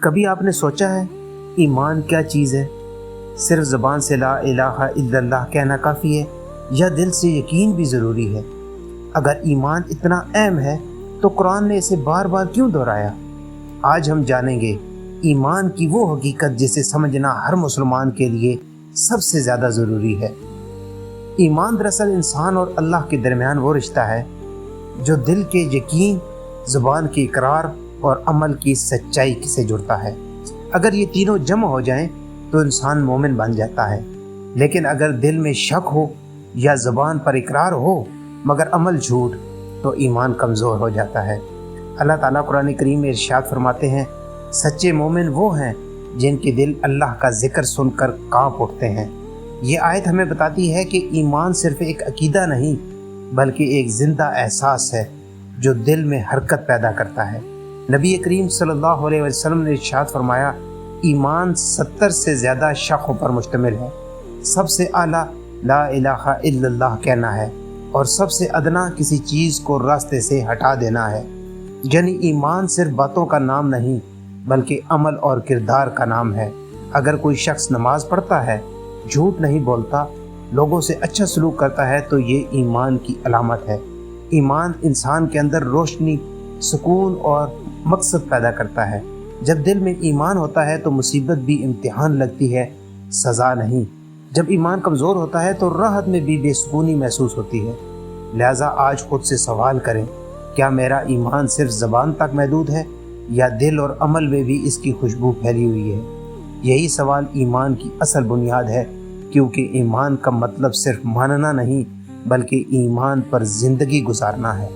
کبھی آپ نے سوچا ہے ایمان کیا چیز ہے؟ صرف زبان سے لا الہ الا اللہ کہنا کافی ہے یا دل سے یقین بھی ضروری ہے؟ اگر ایمان اتنا اہم ہے تو قرآن نے اسے بار بار کیوں دہرایا؟ آج ہم جانیں گے ایمان کی وہ حقیقت جسے سمجھنا ہر مسلمان کے لیے سب سے زیادہ ضروری ہے۔ ایمان دراصل انسان اور اللہ کے درمیان وہ رشتہ ہے جو دل کے یقین، زبان کے اقرار اور عمل کی سچائی سے جڑتا ہے۔ اگر یہ تینوں جمع ہو جائیں تو انسان مومن بن جاتا ہے، لیکن اگر دل میں شک ہو یا زبان پر اقرار ہو مگر عمل جھوٹ تو ایمان کمزور ہو جاتا ہے۔ اللہ تعالیٰ قرآن کریم میں ارشاد فرماتے ہیں، سچے مومن وہ ہیں جن کے دل اللہ کا ذکر سن کر کانپ اٹھتے ہیں۔ یہ آیت ہمیں بتاتی ہے کہ ایمان صرف ایک عقیدہ نہیں بلکہ ایک زندہ احساس ہے جو دل میں حرکت پیدا کرتا ہے۔ نبی کریم صلی اللہ علیہ وسلم نے ارشاد فرمایا، ایمان 70 سے زیادہ شقوں پر مشتمل ہے۔ سب سے اعلیٰ لا الہ الا اللہ کہنا ہے اور سب سے ادنا کسی چیز کو راستے سے ہٹا دینا ہے۔ یعنی ایمان صرف باتوں کا نام نہیں بلکہ عمل اور کردار کا نام ہے۔ اگر کوئی شخص نماز پڑھتا ہے، جھوٹ نہیں بولتا، لوگوں سے اچھا سلوک کرتا ہے تو یہ ایمان کی علامت ہے۔ ایمان انسان کے اندر روشنی، سکون اور مقصد پیدا کرتا ہے۔ جب دل میں ایمان ہوتا ہے تو مصیبت بھی امتحان لگتی ہے، سزا نہیں۔ جب ایمان کمزور ہوتا ہے تو راحت میں بھی بے سکونی محسوس ہوتی ہے۔ لہٰذا آج خود سے سوال کریں، کیا میرا ایمان صرف زبان تک محدود ہے یا دل اور عمل میں بھی اس کی خوشبو پھیلی ہوئی ہے؟ یہی سوال ایمان کی اصل بنیاد ہے، کیونکہ ایمان کا مطلب صرف ماننا نہیں بلکہ ایمان پر زندگی گزارنا ہے۔